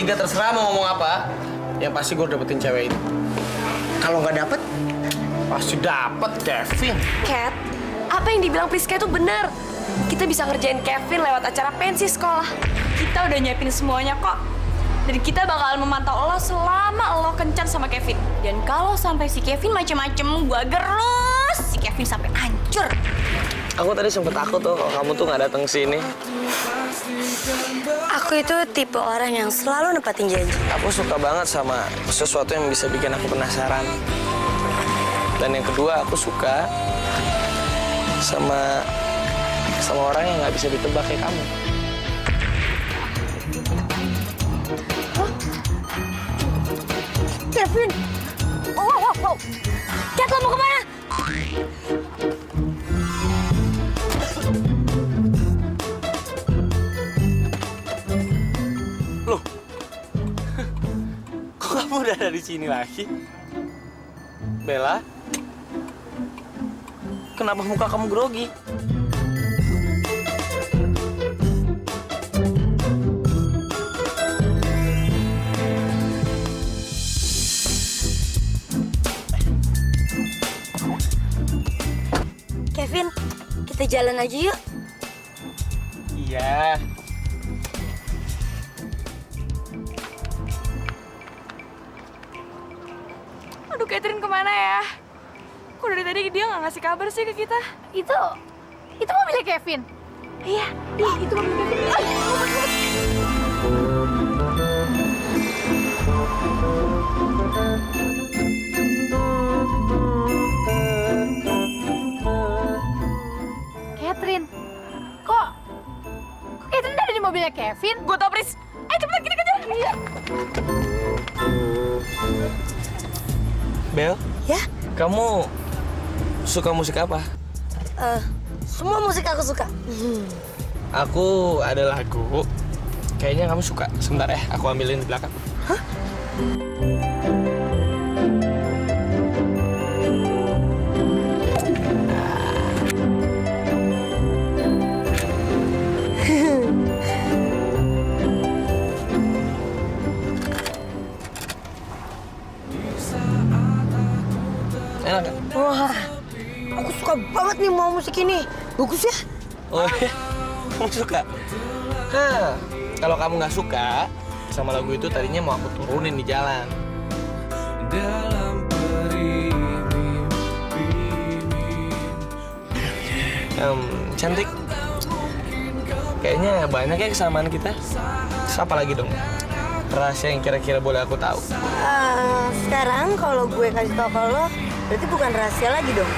bertiga terserah mau ngomong apa. Yang pasti gue dapetin cewek itu. Kalau nggak dapet, Pasti dapet, Kevin. Cat, apa yang dibilang Priska itu benar. Kita bisa ngerjain Kevin lewat acara pensi sekolah. Kita udah nyiapin semuanya kok. Dan kita bakalan memantau lo selama lo kencan sama Kevin. Dan kalau sampai si Kevin macem-macem, gua gerus si Kevin sampai hancur. Aku tadi sempet takut tuh kalau kamu tuh nggak datang sini. Aku itu tipe orang yang selalu nepatin janji. Aku suka banget sama sesuatu yang bisa bikin aku penasaran. Dan yang kedua, aku suka sama orang yang nggak bisa ditebak kayak kamu. Kevin! Wow. Cat, lo mau kemana? Loh, kok kamu udah ada di sini lagi? Bella? Kenapa muka kamu grogi? Kevin, kita jalan aja yuk. Iya. Aduh, Catherine kemana ya? Kok dari tadi dia nggak ngasih kabar sih ke kita? Itu mobilnya Kevin. Iya, itu mobil Kevin. Catherine, kok Catherine ada di mobilnya Kevin? Gue tau, Pris. Ayo cepetan kita kejar. Iya. Bel, Ya? kamu suka musik apa? Semua musik aku suka. Aku ada lagu. Kayaknya kamu suka. Sebentar ya, aku ambilin di belakang. Enak kan? Wah, aku suka banget nih mau musik ini. Bagus ya? Oh iya? Kamu suka? Hah, kalau kamu nggak suka sama lagu itu tadinya mau aku turunin di jalan. Cantik. Kayaknya banyak ya kesamaan kita. Terus apa lagi dong? Rahasia yang kira-kira boleh aku tahu. Sekarang kalau gue kasih tau ke lo, berarti bukan rahasia lagi dong.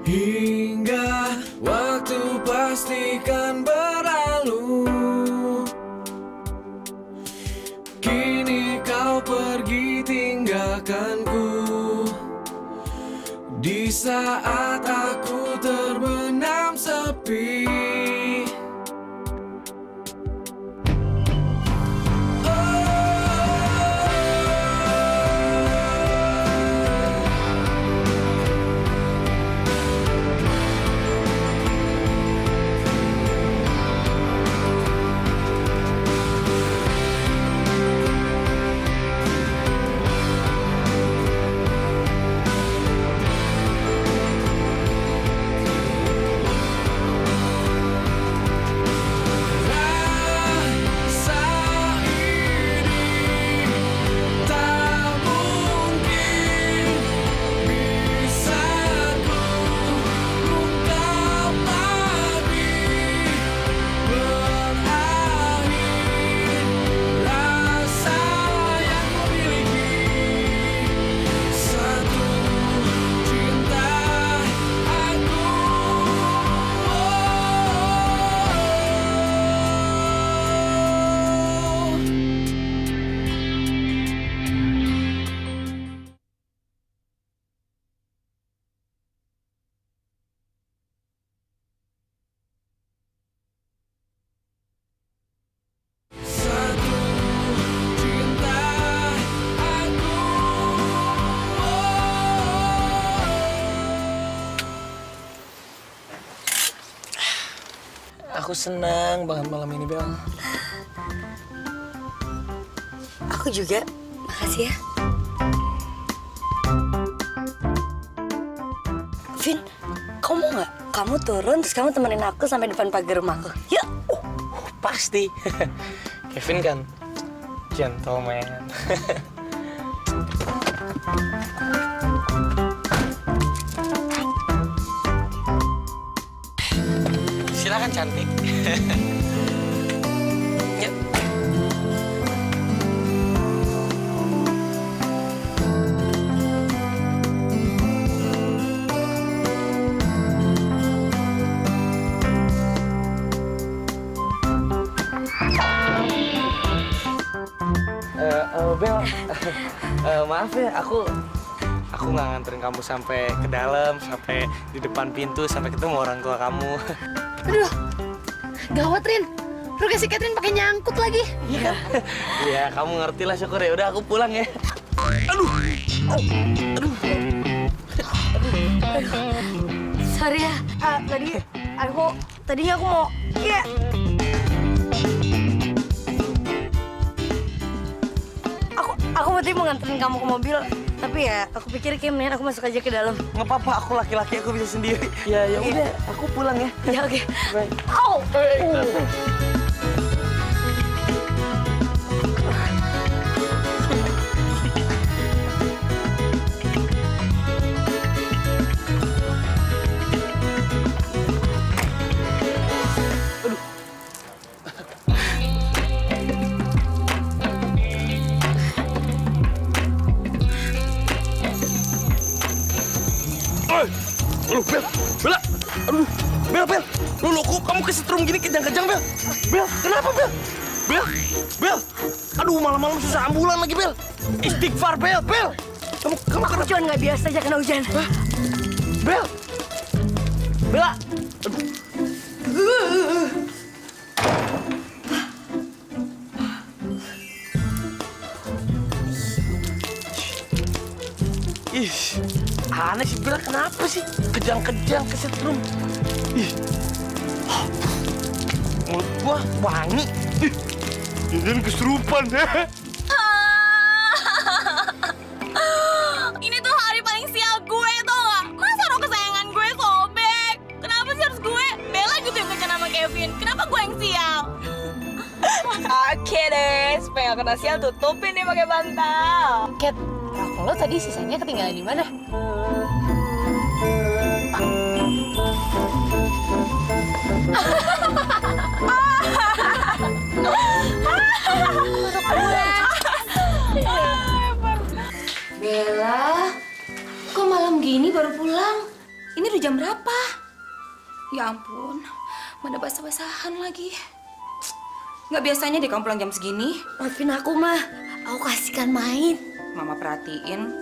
Hingga waktu pastikan berlalu. Kini kau pergi tinggalkanku. Di saat aku terbenam sepi. aku senang banget malam ini, Bel. Aku juga. Makasih ya. Vin, kamu mau nggak? Kamu turun terus kamu temenin aku sampai depan pagar rumahku. Yuk. Pasti. Kevin kan gentleman. Silakan cantik. Yuk. Bel, maaf ya, aku nggak nganterin kamu sampai ke dalam, sampai di depan pintu, sampai ketemu orang tua kamu. Aduh, gawat Rin. Roknya si Catherine pakai nyangkut lagi. Iya, iya, kamu ngerti lah, syukur ya. Udah, aku pulang ya. Sorry ya. Tadinya aku mau. Iya. Aku tadi mau nganterin kamu ke mobil, tapi ya aku pikir kayak mendingan aku masuk aja ke dalam. Nggak apa-apa, aku laki-laki, aku bisa sendiri. Ya, ya udah, aku pulang ya. Ya oke. Bye. Au. Aduh, Bel, Bella, aduh, Bel, lu kok kamu kesetrum gini kejang-kejang, Bel? Bel, kenapa, Bel? Bel, aduh, malam-malam susah ambulan lagi, Bel. Istighfar, Bel, kamu Aku cuma nggak biasa aja kena hujan. Hah? Bel, Bella, Ih, aneh sih, Bella, kenapa sih? Kejang-kejang, kesetrum. Ih, mulut gua wangi. Ih, jangan kesurupan, ya. Ini tuh hari paling sial gue, tau gak? Masa rok kesayangan gue sobek? Kenapa sih harus gue? Bella juga yang kencan sama Kevin. Kenapa gue yang sial? Oke deh, supaya gak kena sial tutupin nih pakai bantal. Cat, rok lo tadi sisanya ketinggalan di mana? Bella, kok malam gini baru pulang? Ini udah jam berapa? Ya ampun, mana basah-basahan lagi. Nggak biasanya deh kamu pulang jam segini. Maafin aku mah, aku kasihkan main. Mama perhatiin,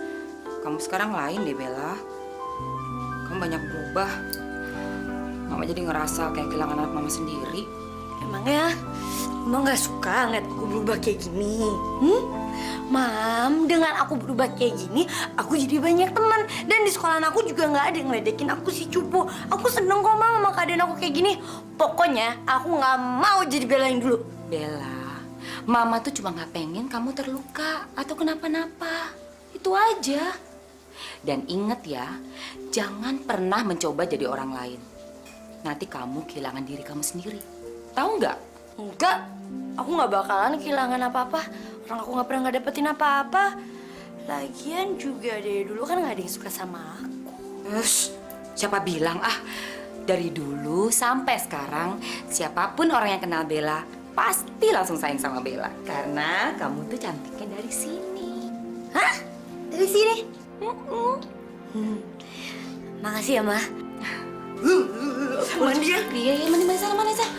kamu sekarang lain deh Bella. Kamu banyak berubah. Mama jadi ngerasa kayak kehilangan anak mama sendiri. Emangnya, Mama nggak suka ngeliat aku berubah kayak gini? Mam, dengan aku berubah kayak gini, aku jadi banyak teman. Dan di sekolahan aku juga nggak ada yang ngeledekin aku si cupu. Aku seneng kok Mama sama keadaan aku kayak gini. Pokoknya aku nggak mau jadi Bella yang dulu. Bella, Mama tuh cuma nggak pengen kamu terluka atau kenapa-napa. Itu aja. Dan inget ya, jangan pernah mencoba jadi orang lain. Nanti kamu kehilangan diri kamu sendiri. Tahu nggak? Enggak, aku nggak bakalan kehilangan apa-apa. Orang aku nggak pernah ngedapetin apa-apa. Lagian juga dari dulu kan nggak ada yang suka sama aku. Siapa bilang dari dulu sampai sekarang siapapun orang yang kenal Bella pasti langsung sayang sama Bella karena kamu tuh cantiknya dari sini. Hah? Dari sini? Makasih ya, Ma. Mandi ya? Iya, mandi sana, mana sana.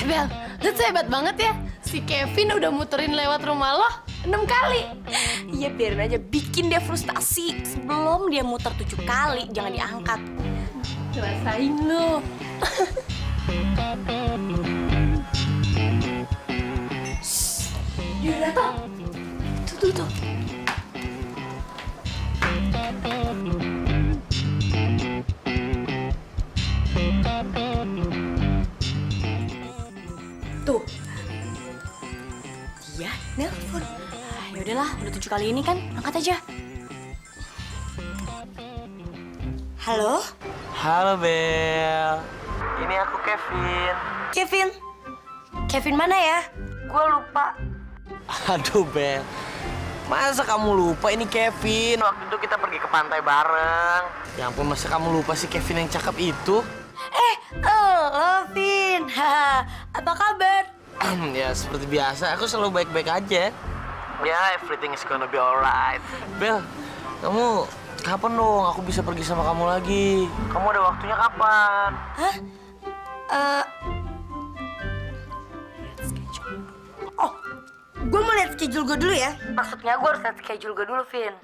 Bel, lu tuh hebat banget ya. Si Kevin udah muterin lewat rumah lo 6 kali. Iya, biarin aja, bikin dia frustasi. Sebelum dia muter 7 kali, jangan diangkat. Rasain lo. Dia datang. Tuh. udah 7 kali ini kan, angkat aja. Halo? Halo Bel. Ini aku Kevin. Kevin? Kevin mana ya? Gue lupa. Aduh Bel. Masa kamu lupa ini Kevin? Waktu itu kita pergi ke pantai bareng. Ya ampun, masa kamu lupa sih Kevin yang cakep itu? Vin. Apa kabar? Ya seperti biasa, aku selalu baik-baik aja. Ya, everything is gonna be alright. Bel, kamu kapan dong aku bisa pergi sama kamu lagi? Kamu ada waktunya kapan? Hah? Oh, gue mau lihat schedule gue dulu ya. Maksudnya gue harus lihat schedule gue dulu, Vin.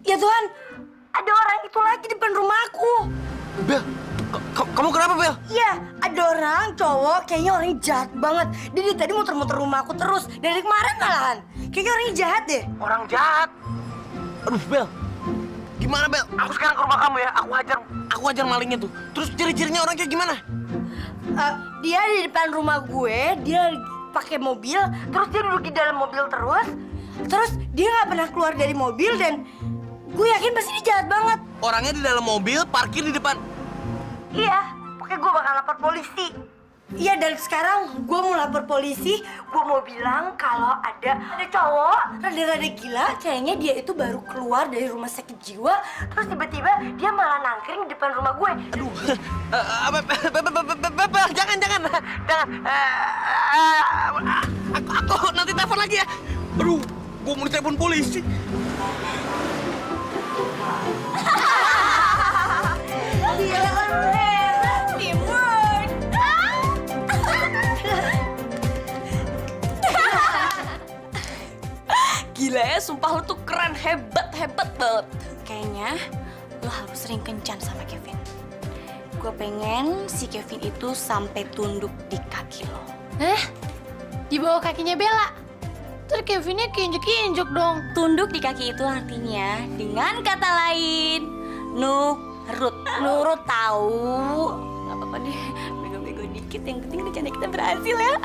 Ya Tuhan, ada orang itu lagi depan rumahku. Bel, kamu kenapa Bel? Iya, ada orang cowok, kayaknya orangnya jahat banget. Dia dari tadi muter-muter rumahku terus, dari kemarin malahan. Kayaknya orangnya jahat deh. Orang jahat? Aduh Bel, gimana Bel? Aku sekarang ke rumah kamu ya, aku hajar malingnya tuh. Terus ciri-cirinya orang kayak gimana? Dia di depan rumah gue, dia pakai mobil, terus dia duduk di dalam mobil terus dia nggak pernah keluar dari mobil dan gue yakin pasti dia jahat banget. Orangnya di dalam mobil, parkir di depan. Iya, pokoknya gue bakal lapor polisi. Iya, dan sekarang gue mau lapor polisi. Gue mau bilang kalau ada cowok rada-rada gila. Kayaknya dia itu baru keluar dari rumah sakit jiwa. Terus tiba-tiba dia malah nangkring di depan rumah gue. Aduh, Bel, jangan. Aku nanti telepon lagi ya. Aduh, gue mau ditelepon polisi. Gila kan lu hebat, teamwork. Gila ya, sumpah lu tuh keren, hebat banget. Kayaknya lo harus sering kencan sama Kevin. Gue pengen si Kevin itu sampai tunduk di kaki lo. Di bawah kakinya Bella. Terus Kevinnya keinjek-injek dong. Tunduk di kaki itu artinya dengan kata lain nurut tahu. Gak apa-apa deh, bego-bego dikit, yang penting rencana kita berhasil ya.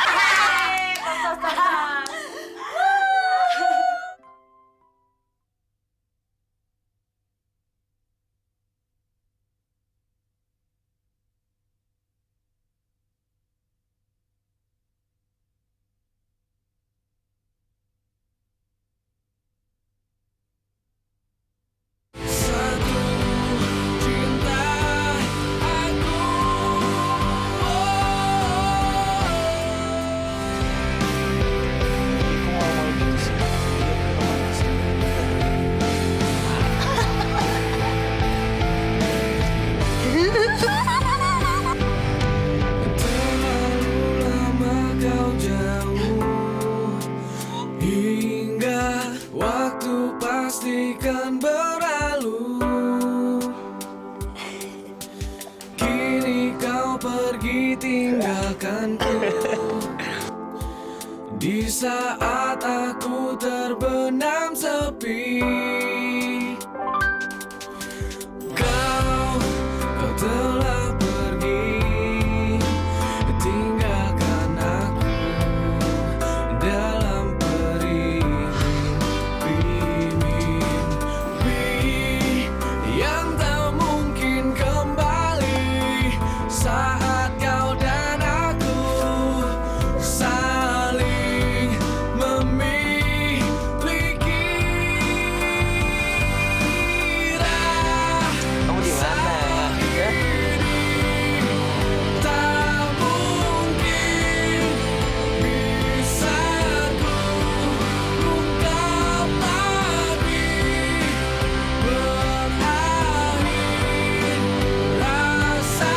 Pastikan berlalu. Kini kau pergi tinggalkanku. Di saat aku terbenam sepi, kau telah pergi, tinggalkan aku dalam yang tak mungkin kembali saat kau dan aku saling memiliki. Kamu di mana? Ya? Tak mungkin bisa ku ungkap lagi berakhir rasa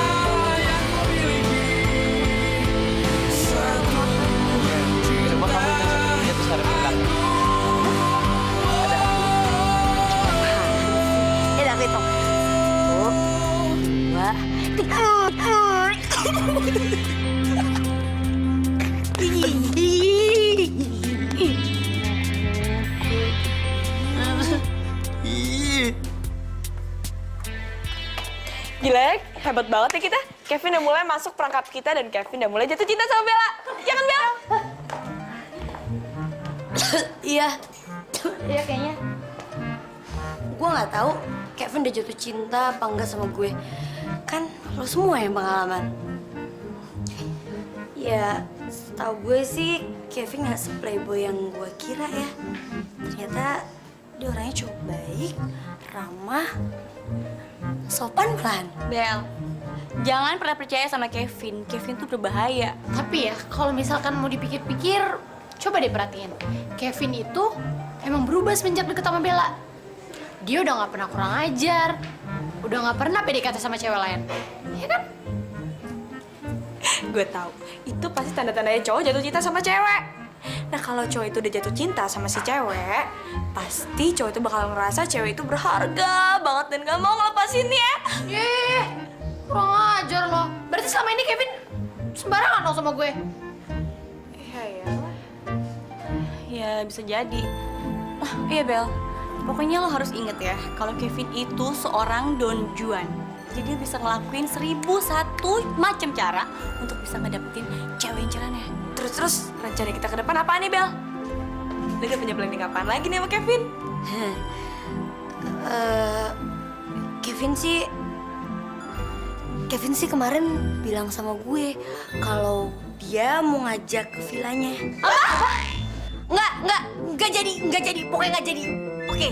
yang ku miliki. Satu Coba kamu intensif dia terus ada belakang. Ya udah hitung. 1, 2, 3. Gila ya, hebat banget ya kita. Kevin udah mulai masuk perangkap kita dan Kevin udah mulai jatuh cinta sama Bella. Ya kan Bella? Iya. Iya kayaknya. Gue nggak tahu Kevin udah jatuh cinta apa enggak sama gue. Kan lo semua yang pengalaman. Ya, setahu gue sih Kevin nggak se-playboy yang gue kira ya. Ternyata dia orangnya cukup baik, ramah, sopan pelan. Bel, jangan pernah percaya sama Kevin. Kevin tuh berbahaya. Tapi ya, kalau misalkan mau dipikir-pikir, coba deh perhatiin. Kevin itu emang berubah semenjak deket sama Bella. Dia udah nggak pernah kurang ajar, udah nggak pernah PDKT sama cewek lain, ya kan? Gue tahu, itu pasti tanda-tandanya cowok jatuh cinta sama cewek. Nah kalau cowok itu udah jatuh cinta sama si cewek, pasti cowok itu bakal ngerasa cewek itu berharga banget dan gak mau ngelepasinnya. Yeh, kurang ajar loh. Berarti selama ini Kevin sembarangan dong sama gue. Ya bisa jadi. Oh iya Bel, pokoknya lo harus inget ya, kalau Kevin itu seorang Don Juan. Jadi dia bisa ngelakuin 1001 macam cara untuk bisa ngedapetin cewek incarannya. Terus rencana kita ke depan apa nih Bel? Lo udah punya planning apaan lagi nih sama Kevin? Kevin sih kemarin bilang sama gue kalau dia mau ngajak ke villanya. Apa? Nggak jadi, pokoknya nggak jadi. Oke.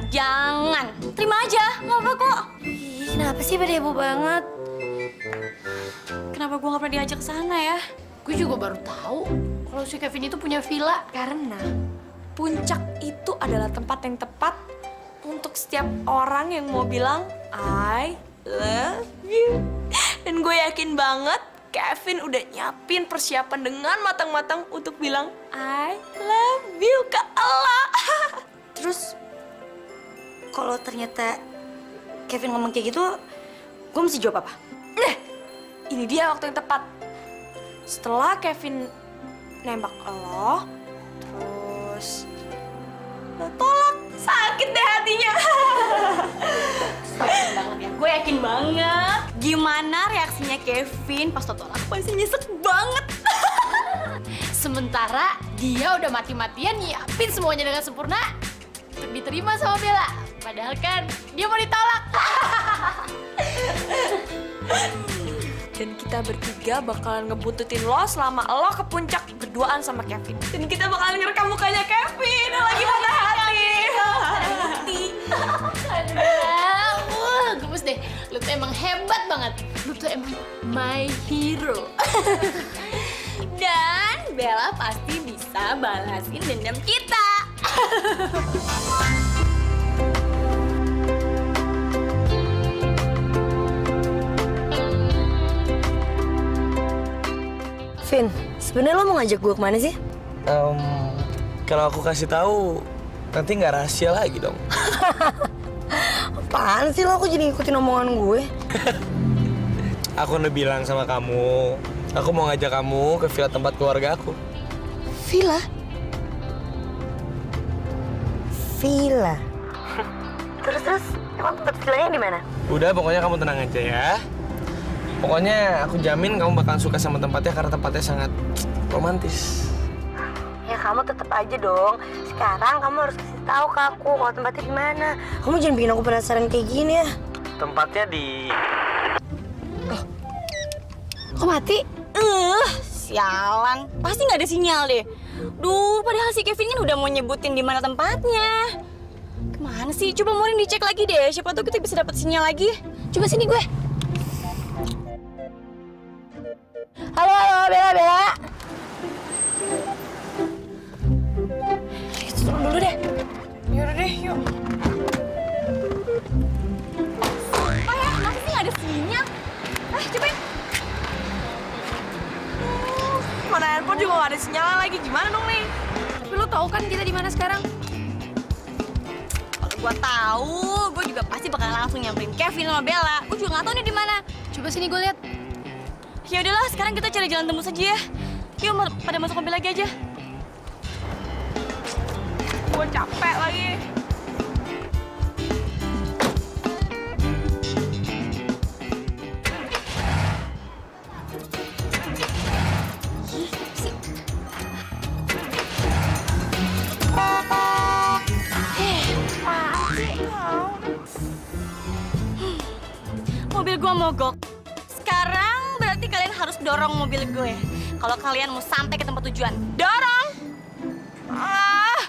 Jangan. Terima aja, nggak apa kok. Ih, kenapa sih pada heboh banget? Kenapa gue nggak pernah diajak ke sana ya? Gue juga baru tahu kalau si Kevin itu punya villa. Karena puncak itu adalah tempat yang tepat untuk setiap orang yang mau bilang I love you. Dan gue yakin banget Kevin udah nyiapin persiapan dengan matang-matang untuk bilang I love you ke Allah. Terus kalau ternyata Kevin ngomong kayak gitu, gue mesti jawab apa? Ini dia waktu yang tepat. Setelah Kevin nembak lo, terus lo tolak, sakit deh hatinya. Sakit banget ya. Gue yakin banget gimana reaksinya Kevin pas lo tolak. Pasti nyesek banget. Sementara dia udah mati-matian nyiapin semuanya dengan sempurna untuk diterima sama Bella. Padahal kan dia mau ditolak. Dan kita bertiga bakalan ngebuntutin lo selama lo ke puncak berduaan sama Kevin. Dan kita bakalan ngerekam mukanya Kevin yang lagi patah hati. Wah, gemes deh. Lu tuh emang hebat banget. Lu tuh emang my hero. Dan Bella pasti bisa balasin dendam kita. Vin, sebenarnya lo mau ngajak gue kemana sih? Kalau aku kasih tahu nanti nggak rahasia lagi dong. Apaan sih lo? Aku jadi ngikutin omongan gue. Aku udah bilang sama kamu, aku mau ngajak kamu ke villa tempat keluarga aku. Villa? Villa? Terus, emang tempat villanya di mana? Udah, pokoknya kamu tenang aja ya. Pokoknya aku jamin kamu bakal suka sama tempatnya karena tempatnya sangat romantis. Ya kamu tetap aja dong. Sekarang kamu harus kasih tahu ke aku kalau tempatnya di mana. Kamu jangan bikin aku penasaran kayak gini ya. Tempatnya di... Kok mati? Sialan, pasti nggak ada sinyal deh. Duh, padahal si Kevin kan udah mau nyebutin di mana tempatnya. Kemana sih? Coba Morin dicek lagi deh. Siapa tahu kita bisa dapat sinyal lagi. Coba sini gue. Halo, Bella. Kita turun dulu deh. Yaudah deh, yuk. Sumpah ya, kenapa sih nggak ada sinyal? Cobain. Mana handphone juga nggak ada sinyal lagi. Gimana dong nih? Tapi lu tahu kan kita di mana sekarang? Kalau gua tahu, gua juga pasti bakal langsung nyamperin Kevin sama Bella. Gua juga nggak tahu nih di mana. Coba sini gue lihat. Ya udahlah, sekarang kita cari jalan tembus aja ya. Yuk, pada masuk mobil lagi aja. Gua capek lagi. mobil gue mogok. Sekarang berarti kalian harus dorong mobil gue. Kalau kalian mau sampai ke tempat tujuan, dorong! Ah!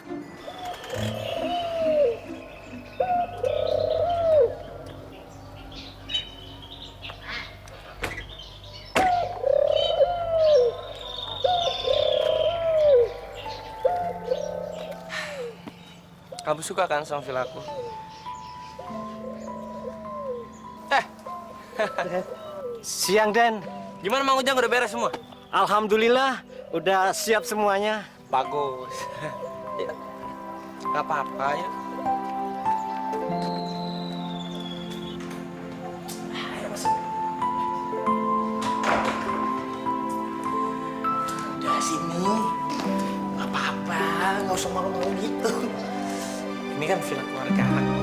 Kamu suka kan sama villaku? Siang, Den. Gimana Mang Ujang, udah beres semua? Alhamdulillah, udah siap semuanya. Bagus. Ya. Gak apa-apa ya. Udah sini. Gak apa-apa, nggak usah malu-malu gitu. Ini kan villa keluarga aku.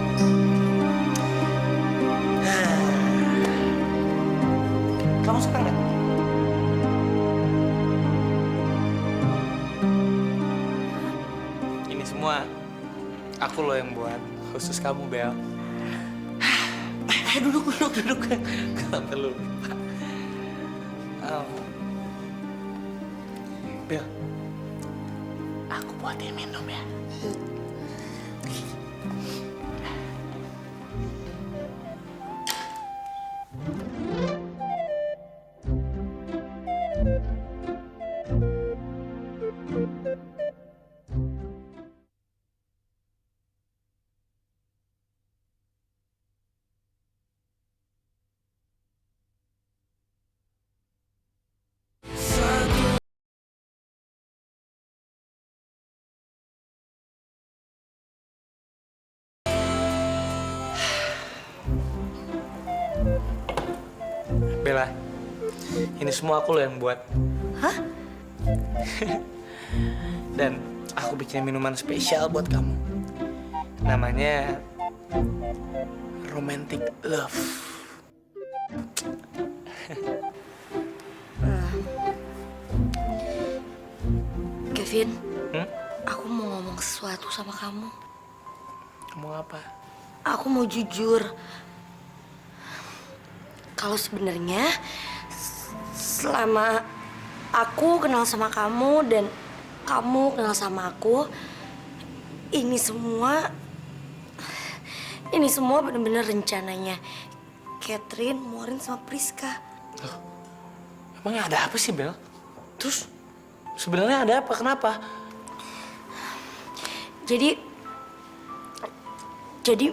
Kamu suka nggak? Ini semua aku loh yang buat, khusus kamu, Bel. Duduk. Kenapa lupa? Bel, aku buatin minum ya. Bella, ini semua aku loh yang buat. Hah? Dan aku bikin minuman spesial buat kamu. Namanya Romantic Love. Kevin, Hmm? aku mau ngomong sesuatu sama kamu. Kamu apa? Aku mau jujur. Kalau sebenarnya selama aku kenal sama kamu dan kamu kenal sama aku, ini semua benar-benar rencananya Catherine, Maureen sama Priska. Emangnya ada apa sih, Bel? Terus sebenarnya ada apa? Kenapa? Jadi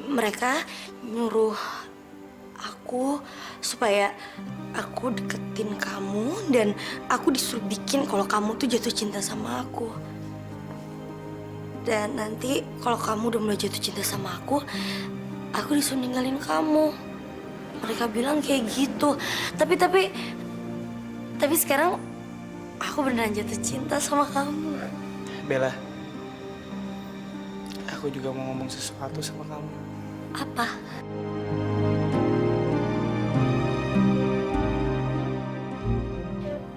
mereka nyuruh aku supaya aku deketin kamu dan aku disuruh bikin kalau kamu tuh jatuh cinta sama aku. Dan nanti kalau kamu udah mulai jatuh cinta sama aku disuruh ninggalin kamu. Mereka bilang kayak gitu. Tapi sekarang aku beneran jatuh cinta sama kamu. Bella, aku juga mau ngomong sesuatu sama kamu. Apa?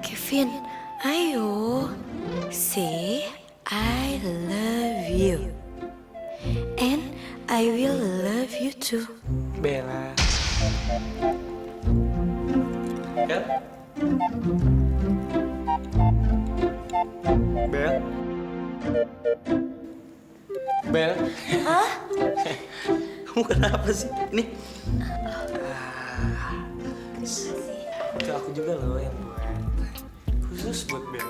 Kevin, ayo. Say I love you. And I will love you too. Bella. Bel? Bel? Bel? Hah? Kamu kenapa sih? Ini. Itu aku juga loh yang buat. Khusus buat Bel.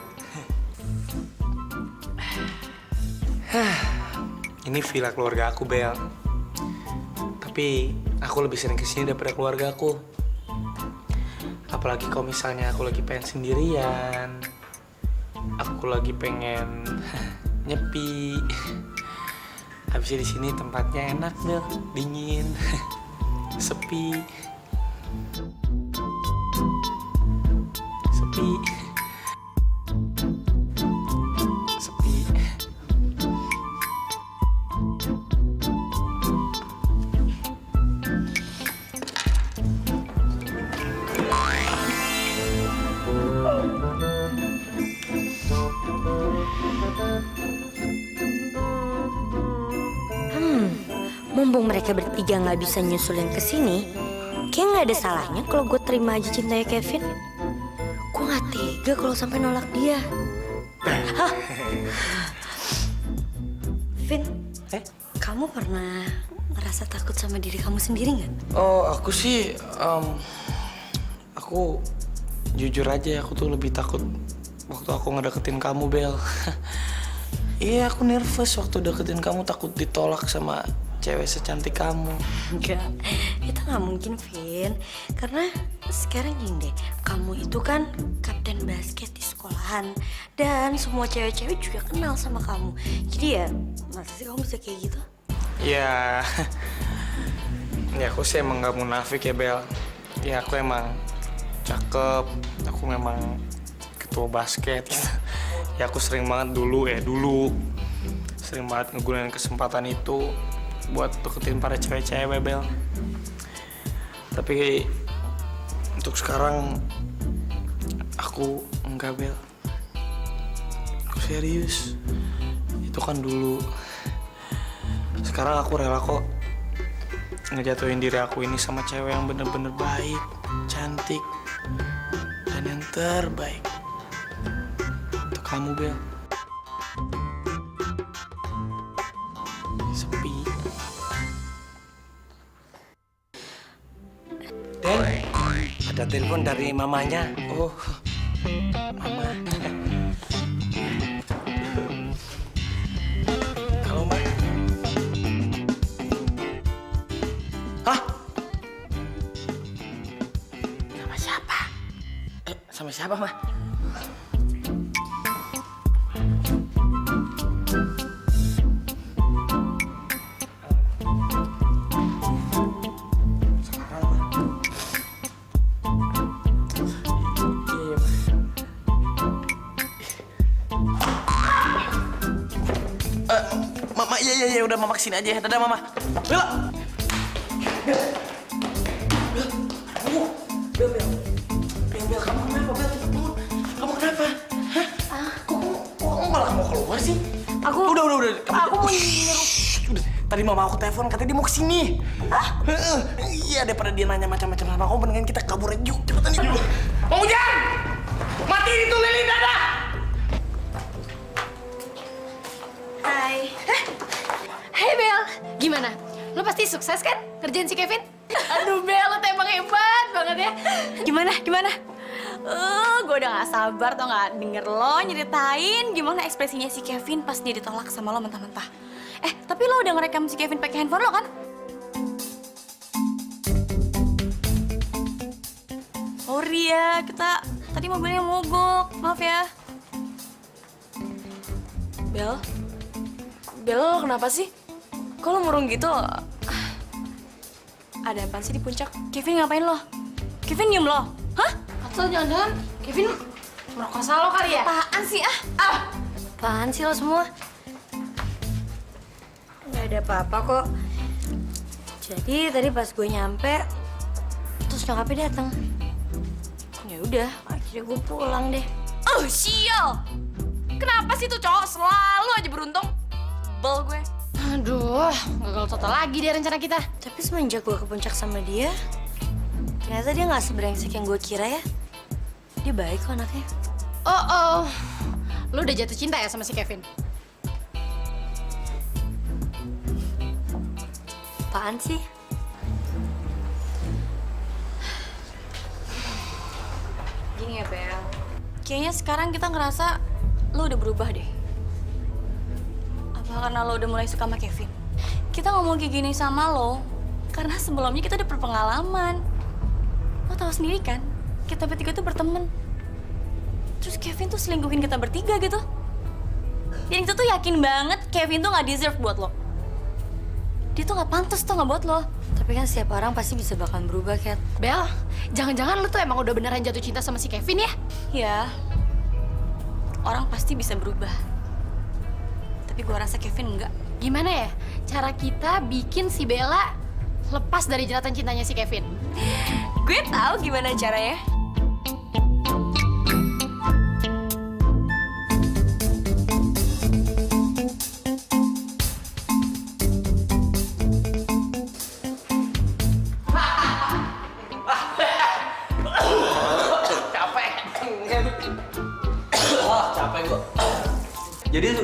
Ini villa keluarga aku, Bel. Tapi aku lebih sering kesini daripada keluarga aku. Apalagi kalau misalnya aku lagi pengen sendirian. Aku lagi pengen nyepi. Habisnya di sini tempatnya enak, Bel. Dingin. Sepi. Sepi. Sepi. Mumpung mereka bertiga nggak bisa nyusulin ke sini, kayak nggak ada salahnya kalau gue terima aja cintanya Kevin. Gue nggak tega kalau sampai nolak dia. Hah? Vin, kamu pernah ngerasa takut sama diri kamu sendiri nggak? Oh, aku sih, aku jujur aja, aku tuh lebih takut waktu aku ngedeketin kamu, Bel. Iya, aku nervous waktu deketin kamu, takut ditolak sama cewek secantik kamu. Enggak, itu nggak mungkin, Vin. Karena sekarang gini deh, kamu itu kan kapten basket di sekolahan. Dan semua cewek-cewek juga kenal sama kamu. Jadi ya, masa sih kamu bisa kayak gitu? Ya, ya aku sih emang gak munafik ya, Bel. Ya aku emang cakep, aku memang ketua basket. Ya aku sering banget dulu sering banget ngegunain kesempatan itu buat deketin para cewek-cewek, Bel. Tapi untuk sekarang aku enggak, Bel. Aku serius. Itu kan dulu. Sekarang aku rela kok ngejatuhin diri aku ini sama cewek yang bener-bener baik, cantik, dan yang terbaik. Untuk kamu, Bel. Sepi. Den, ada telepon dari mamanya. Oh, Mama. Halo, Ma. Hah? Sama siapa? Sama siapa, Ma? Mama, iya, udah Mama kesini aja ya. Dadah, Mama. Bella! Bel, kamu kenapa, Bel? Kamu kenapa? Hah? Kok malah mau keluar sih? Udah. Aku mau nyuruh. Udah. Tadi Mama aku telepon, katanya dia mau kesini. Hah? Iya, daripada dia nanya macam-macam sama kamu, mendingan kita kabur aja yuk. Cepetan yuk. Mau hujan! Matiin itu lilin, dadah! Hai. Hey Bel, gimana? Lo pasti sukses kan kerjain si Kevin? Aduh Bel, lo tuh emang hebat banget ya. Gimana? Gue udah gak sabar tau gak denger lo nyeritain gimana ekspresinya si Kevin pas dia ditolak sama lo mentah-mentah. Tapi lo udah ngerekam si Kevin pakai handphone lo kan? Sorry ya, kita tadi mobilnya mogok. Maaf ya. Bel, lo kenapa sih? Kok lo murung gitu? Ada apaan sih di puncak? Kevin ngapain lo? Kevin nyium lo? Hah? Atau jangan-jangan Kevin merkosa lo kali ya? Apaan sih Apaan sih lo semua? Nggak ada apa-apa kok. Jadi tadi pas gue nyampe, terus nyokapnya datang. Ya udah, akhirnya gue pulang deh. Oh, sial! Kenapa sih tuh cowok selalu aja beruntung? Bel gue. Aduh, gagal total lagi deh rencana kita. Tapi semenjak gue ke puncak sama dia, ternyata dia nggak sebrengsek yang gue kira ya. Dia baik kok anaknya. Oh, lo udah jatuh cinta ya sama si Kevin? Apaan sih? Gini ya, Bel. Kayaknya sekarang kita ngerasa lo udah berubah deh. Apa karena lo udah mulai suka sama Kevin? Kita ngomong kayak gini sama lo karena sebelumnya kita udah berpengalaman. Lo tahu sendiri kan, kita bertiga tuh berteman. Terus Kevin tuh selingkuhin kita bertiga gitu. Dan kita tuh yakin banget Kevin tuh nggak deserve buat lo. Dia tuh nggak pantas tuh nggak buat lo. Tapi kan setiap orang pasti bisa bakal berubah, Kat. Bel, jangan-jangan lo tuh emang udah beneran jatuh cinta sama si Kevin ya? Ya, orang pasti bisa berubah. Tapi gua rasa Kevin enggak. Gimana ya cara kita bikin si Bella lepas dari jeratan cintanya si Kevin? Gue tahu gimana caranya.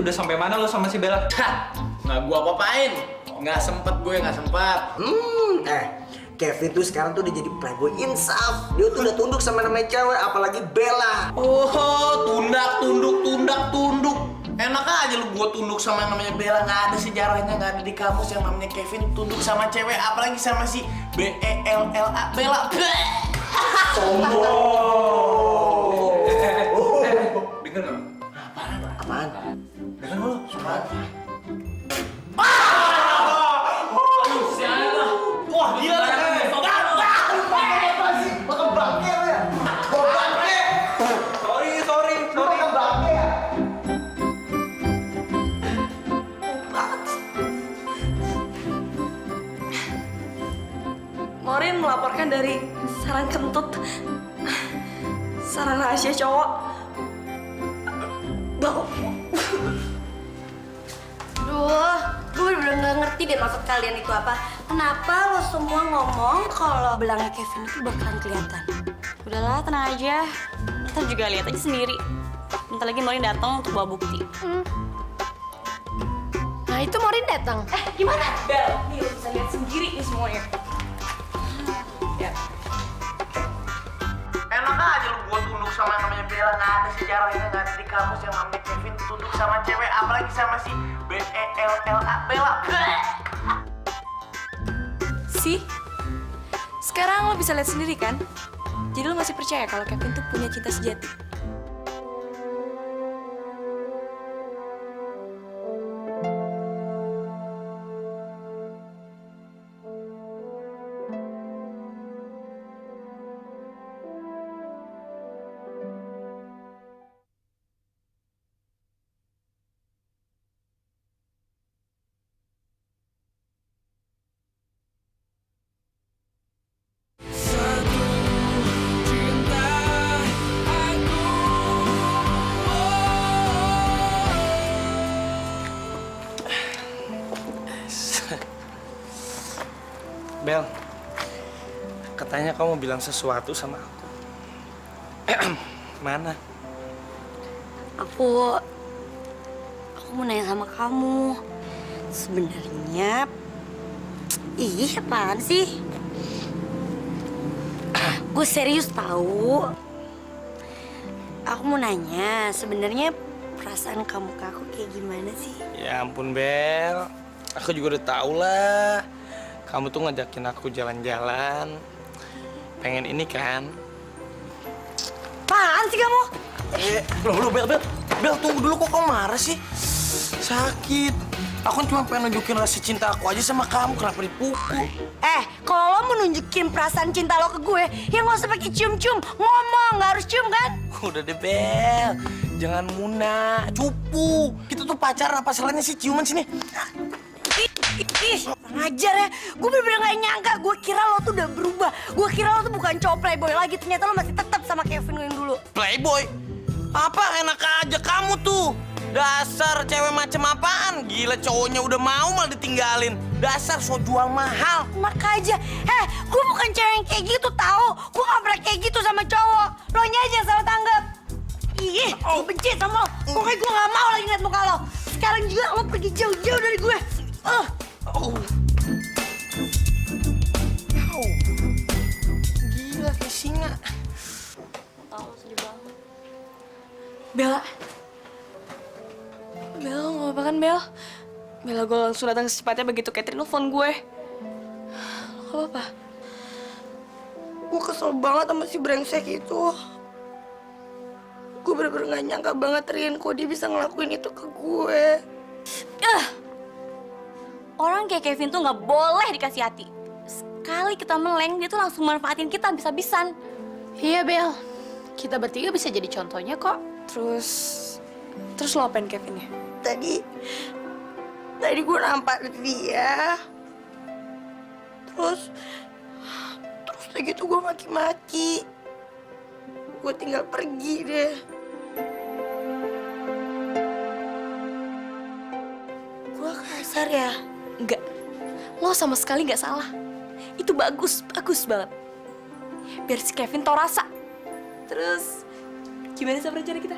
udah sampai mana lo sama si Bella? Nggak gua apa-apain. Nggak sempet gue, nggak sempat. Kevin tuh sekarang tuh udah jadi playboy insaf. Dia tuh udah tunduk sama namanya cewek, apalagi Bella. Oh, tunduk. Enak aja lu gua tunduk sama yang namanya Bella. Nggak ada sejarahnya, nggak ada di kamus yang namanya Kevin tunduk sama cewek, apalagi sama si B-E-L-L-A, Bella. Dengar nggak? Apaan? Dengar lo? Wah, gila lah. Sorry. Morin melaporkan dari sarang kentut. Sarang rahasia cowok. Bau. Duh, gue bener-bener gak ngerti deh maksud kalian itu apa. Kenapa lo semua ngomong kalau belangnya Kevin itu bakalan kelihatan? Udahlah, tenang aja. Ntar juga lihat aja sendiri. Bentar lagi Morin datang untuk bawa bukti. Nah itu Morin datang. Gimana? Bel, nih lo bisa lihat sendiri nih semuanya. Enak aja lu gua tunduk sama yang namanya Bella. Nggak ada sejarahnya, nggak ada di kamus yang namanya Kevin tunduk sama cewek, apalagi sama si B-E-L-L-A, Bella. Sih, sekarang lo bisa lihat sendiri kan? Jadi lo masih percaya kalau Kevin tuh punya cinta sejati? Satu cinta aku. Bel, katanya kamu bilang sesuatu sama aku. Mana? Aku mau nanya sama kamu. Sebenarnya, apaan sih? Gue serius tahu. Aku mau nanya, sebenarnya perasaan kamu ke aku kayak gimana sih? Ya ampun Bel, aku juga udah tau lah. Kamu tuh ngajakin aku jalan-jalan. Pengen ini kan? Apaan sih kamu? Loh, Bel, tunggu dulu, kok kamu marah sih? Sakit. Aku cuma pengen nunjukin rasa cinta aku aja sama kamu, kenapa dipukul? Kalau lo mau nunjukin perasaan cinta lo ke gue, ya nggak usah pakai cium-cium. Ngomong, nggak harus cium kan? Udah deh, Bel. Jangan muna, cupu. Kita tuh pacaran, apa salahnya sih ciuman sini? Ngajar ya. Gue bener-bener gak nyangka. Gue kira lo tuh udah berubah. Gue kira lo tuh bukan cowok playboy lagi. Ternyata lo masih tetap sama Kevin lo yang dulu. Playboy? Apa enak aja kamu tuh? Dasar cewek macem apaan? Gila, cowoknya udah mau malah ditinggalin. Dasar so jual mahal. Enak aja. Gue bukan cewek yang kayak gitu tau. Gue gak pernah kayak gitu sama cowok. Lo nya aja yang salah tanggap. Gue benci sama lo. Pokoknya gue gak mau lagi ngeliat muka lo. Sekarang juga lo pergi jauh-jauh dari gue. Gila, kayak singa. Bella, lo nggak apa-apa kan, Bel? Bella, gue langsung datang secepatnya begitu Catherine nelfon gue. Lo gak apa-apa? Gue kesel banget sama si brengsek itu. Gue bener-bener gak nyangka banget, Rin, kok dia bisa ngelakuin itu ke gue. Orang kayak Kevin tuh nggak boleh dikasih hati. Sekali kita meleng, dia tuh langsung manfaatin kita bisa-bisan. Iya Bel, kita bertiga bisa jadi contohnya kok. Terus lo apain Kevin ya? Tadi gue nampak dia. Terus begitu gue maki-maki. Gue tinggal pergi deh. Gue kasar ya? Enggak, lo sama sekali nggak salah. Itu bagus banget. Biar si Kevin tau rasa. Terus, gimana sama rencana kita?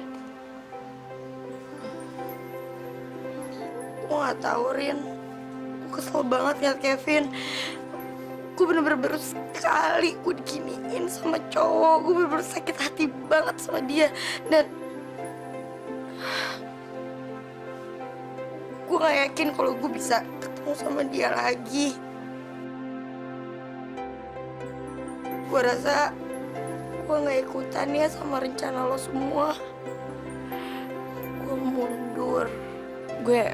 Gue gak tau, Rin. Gue kesel banget liat Kevin. Gue bener-bener baru sekali gue diginiin sama cowok. Gue bener-bener sakit hati banget sama dia. Dan gue gak yakin kalau gue bisa ketemu sama dia lagi. Gue rasa gue gak ikutan ya sama rencana lo semua. Gue mundur. Gue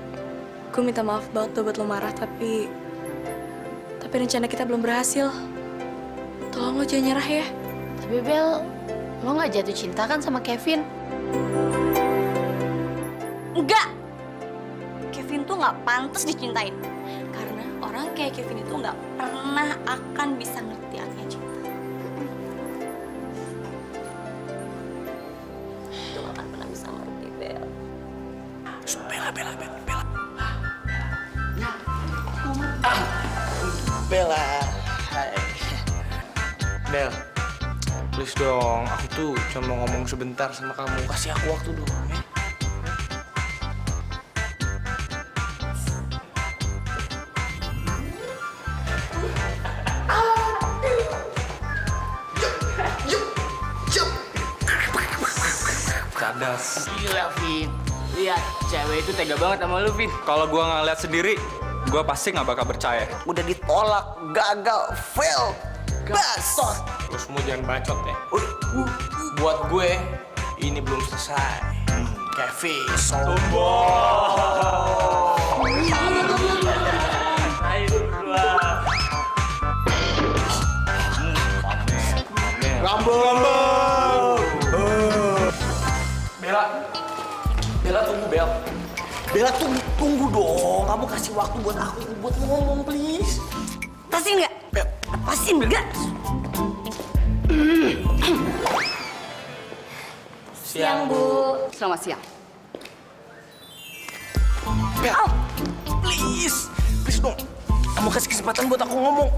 minta maaf banget tuh buat lo marah, tapi rencana kita belum berhasil. Tolong lo jangan nyerah ya. Tapi Bel, lo nggak jatuh cinta kan sama Kevin? Enggak! Kevin tuh nggak pantas dicintain. Karena orang kayak Kevin itu nggak pernah akan bisa ngerti artinya cinta. Itu nggak akan pernah bisa ngerti, Bel. Bella. Hai. Bel, please dong, aku tuh cuma mau ngomong sebentar sama kamu. Kasih aku waktu dong, ya. Cadas. Gila, Vin. Lihat, cewek itu tega banget sama lu, Vin. Kalau gua nggak lihat sendiri, gua pasti nggak bakal percaya. Udah ditolak, gagal, fail, bastos. Lu semua jangan bacot ya. Buat gue, ini belum selesai. Kevin, Bella tunggu, Bel. Bella tunggu dong. Kamu kasih waktu buat aku buat ngomong, please. Lepasin nggak? Lepasin nggak? siang, Bu. Selamat siang. Bel, please dong. Kamu kasih kesempatan buat aku ngomong.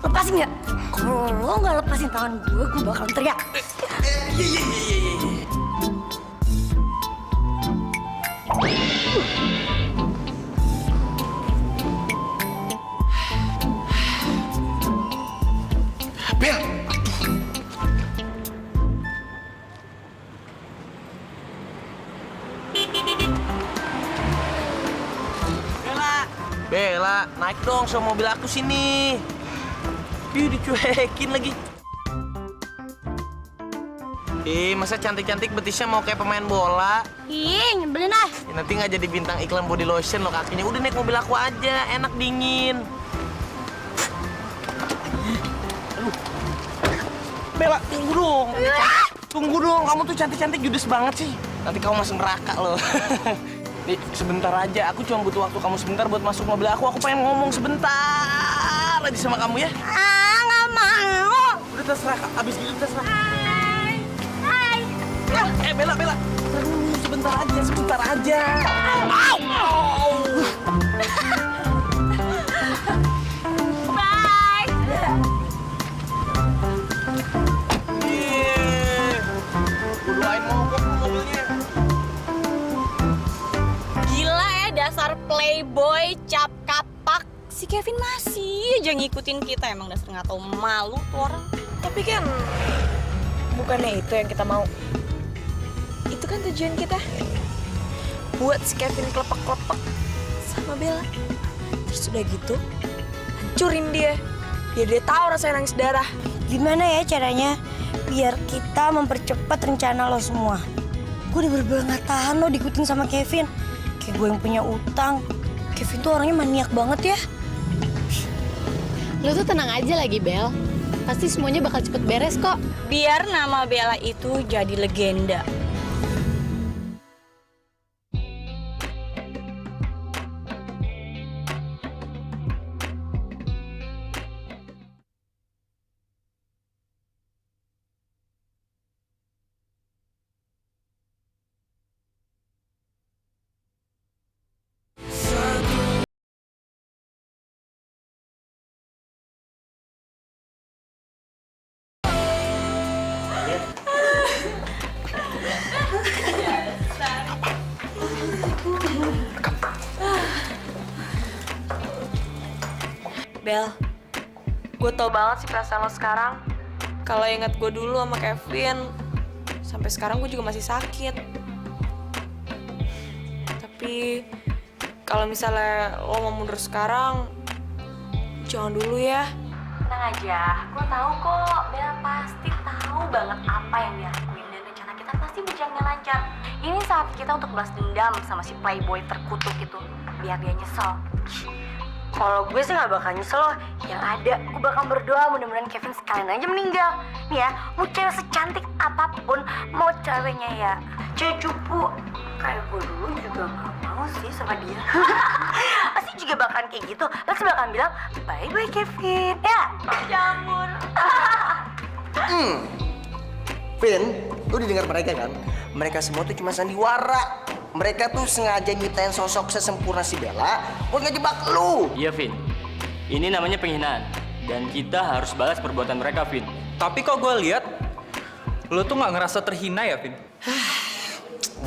Lepasin nggak? Kalau lo nggak lepasin tangan gue bakalan teriak. Iya. Bel, Bella, naik dong sama mobil aku sini. Ih, dicuekin lagi. Masa cantik-cantik betisnya mau kayak pemain bola? Ih, nyebelin ah. Ya, nanti nggak jadi bintang iklan body lotion lo kakinya. Udah naik mobil aku aja, enak dingin. Aduh. Bella, tunggu dong. Tunggu dong, kamu tuh cantik-cantik judes banget sih. Nanti kamu masuk neraka loh. Nih, sebentar aja. Aku cuma butuh waktu kamu sebentar buat masuk mobil aku. Aku pengen ngomong sebentar aja sama kamu ya. Ah, nggak mau. Udah terserah, abis gitu terserah. Bella. Aduh, sebentar aja. Au. Bye! Gue doain mogok mobilnya. Gila ya, dasar playboy, cap kapak. Si Kevin masih aja ngikutin kita. Emang dasar nggak tahu malu tuh orang. Tapi kan bukannya itu yang kita mau. Itu kan tujuan kita. Buat si Kevin kelepek-kelepek sama Bella. Terus udah gitu, hancurin dia. Biar dia tahu rasanya nangis darah. Gimana ya caranya biar kita mempercepat rencana lo semua? Gue udah bener-bener nggak tahan lo diikutin sama Kevin. Kayak gue yang punya utang. Kevin tuh orangnya maniak banget ya. Lo tuh tenang aja lagi, Bel. Pasti semuanya bakal cepet beres kok. Biar nama Bella itu jadi legenda. Bel, gue tau banget sih perasaan lo sekarang. Kalau ingat gue dulu sama Kevin, sampai sekarang gue juga masih sakit. Tapi kalau misalnya lo mau mundur sekarang, jangan dulu ya. Tenang aja, gue tahu kok. Bel pasti tahu banget apa yang dia lakuin dan rencana kita pasti berjalan lancar. Ini saat kita untuk balas dendam sama si playboy terkutuk itu, biar dia nyesel. Kalau gue sih gak bakal nyesel loh. Yang ada, gue bakal berdoa mudah-mudahan Kevin sekalian aja meninggal. Nih ya, mau cewek secantik apapun, mau ceweknya ya cewek cupu kayak gue dulu juga gak mau sih sama dia. Pasti juga bakalan kayak gitu. Pasti bakalan bilang, bye-bye Kevin. Ya, jamur. Vin, lu didengar mereka kan? Mereka semua tuh cuma sandiwara. Mereka tuh sengaja nyiptain sosok sesempurna si Bella buat ngejebak lu. Iya, Vin. Ini namanya penghinaan. Dan kita harus balas perbuatan mereka, Vin. Tapi kok gue lihat lo tuh nggak ngerasa terhina ya, Vin?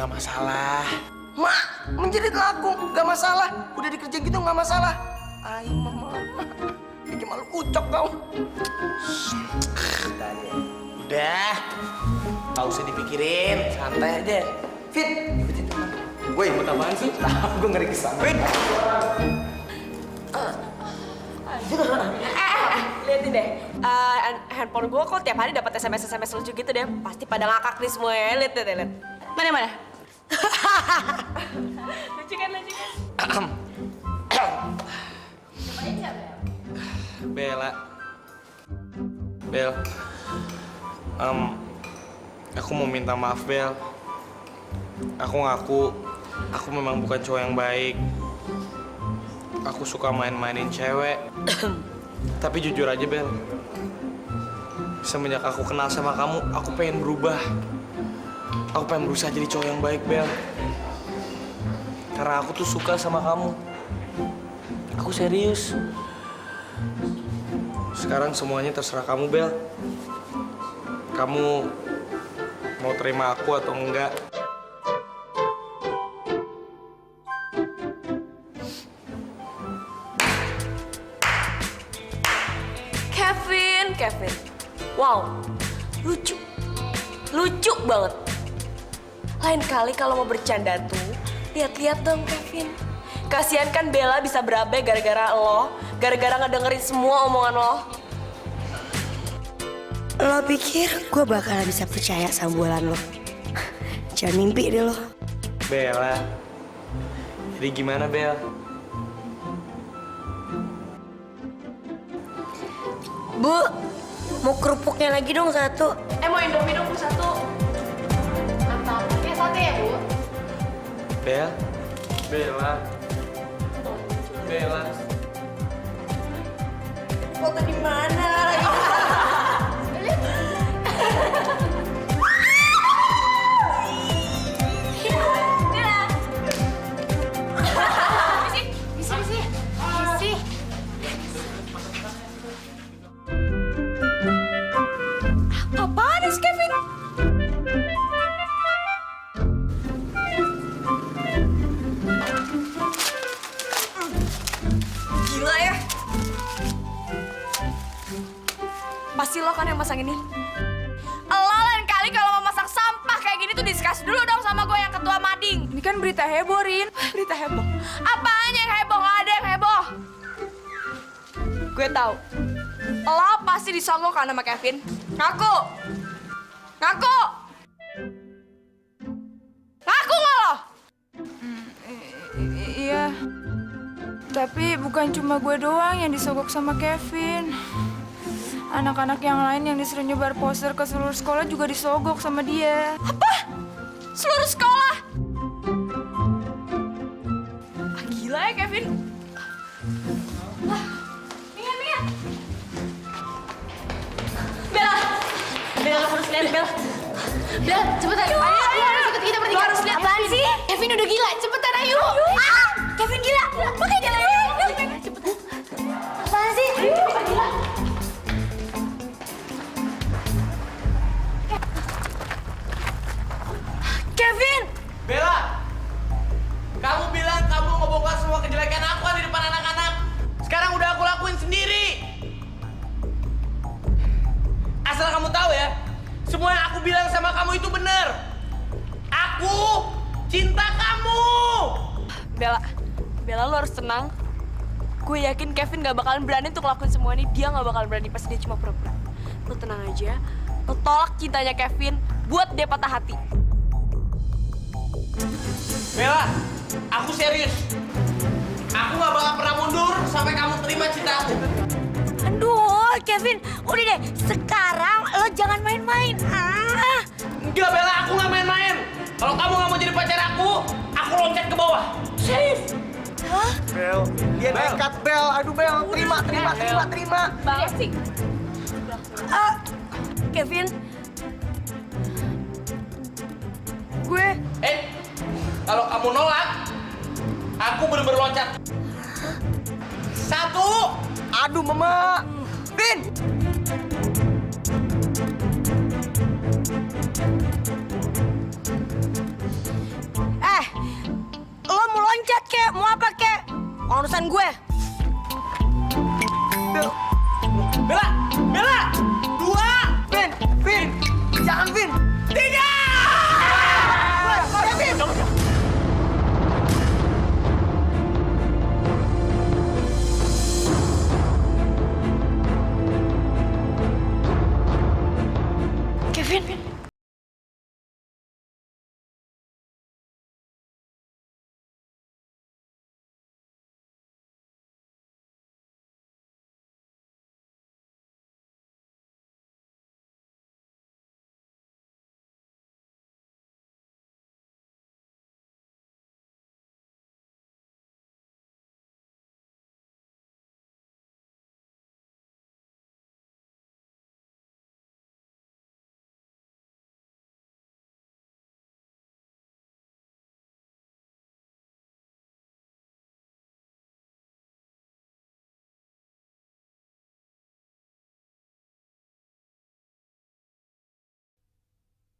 Nggak masalah. Mak, menjerit laku, nggak masalah. Udah dikerjain gitu nggak masalah. Ayo mama, bikin malu ucok kau. Udah, nggak usah dipikirin, santai aja. Fit, gue ikut apaan sih? Gue ngeri kesana. Fit. Liatin deh, handphone gue kok tiap hari dapat SMS lucu gitu deh. Pasti pada ngakak nih semua ya. Lihat. Mana? Lucu kan? Bella. Bel. Aku mau minta maaf, Bel. Aku ngaku, aku memang bukan cowok yang baik. Aku suka main-mainin cewek. Tapi jujur aja, Bel. Semenjak aku kenal sama kamu, aku pengen berubah. Aku pengen berusaha jadi cowok yang baik, Bel. Karena aku tuh suka sama kamu. Aku serius. Sekarang semuanya terserah kamu, Bel. Kamu mau terima aku atau enggak? Kevin. Wow, lucu banget. Lain kali kalau mau bercanda tuh, lihat-lihat dong Kevin. Kasian kan Bella bisa berabe gara-gara lo, gara-gara ngedengerin semua omongan lo. Lo pikir gue bakalan bisa percaya sama bualan lo? Jangan mimpi deh lo. Bella, jadi gimana, Bel? Bu, mau kerupuknya lagi dong satu. Mau Indomie dong satu. Apa? Kayak sate ya, Bu? Bella. Foto di mana? Misi. Apaan sih Kevin? Gila ya. Pasti lo kan yang masang ini. Lo lain kali kalau mau masak sampah kayak gini tuh diskus dulu dong sama gue yang ketua mading. Ini kan berita heboh, Rin. Berita heboh? Apaan yang heboh? Gak ada yang heboh. Gue tahu. Lo pasti disogok kan sama Kevin. Ngaku nggak lo? Iya. Tapi bukan cuma gue doang yang disogok sama Kevin. Anak-anak yang lain yang disuruh nyebar poster ke seluruh sekolah juga disogok sama dia. Apa? Seluruh sekolah? Gila ya Kevin. Mingat. Bella, lo harus lihat, Bella. Bel, cepetan. Ayo, harus ikut kita bertiga. Harus lihat. Apaan sih? Kevin udah gila. Cepetan, ayo. Kevin gila. Makanya gila. Cepetan. Apaan sih? Gila. Kevin! Bella, kamu bilang kamu ngebongkar semua kejelekan aku di depan anak-anak. Sekarang udah aku lakuin sendiri. tahu ya, semua yang aku bilang sama kamu itu benar. Aku cinta kamu. Bella lo harus tenang. Gue yakin Kevin gak bakalan berani untuk ngelakuin semua ini. Dia gak bakalan berani, pasti dia cuma pura-pura. Lo tenang aja. Lo tolak cintanya Kevin buat dia patah hati. Bella, aku serius. Aku gak bakal pernah mundur sampai kamu terima cinta aku. Aduh, Kevin, udah deh. Sekarang lo jangan main-main. Enggak, Bella, aku gak main-main. Kalau kamu gak mau jadi pacar aku loncat ke bawah. Serius. Hah? Bel, dia nekat, Bel. Aduh, Bel, terima. Banget sih. Kevin, gue Kalau kamu nolak, aku bener-bener loncat. 1. Aduh, Mama. Vin. lo mau loncat kek, mau apa kek? Urusan gue.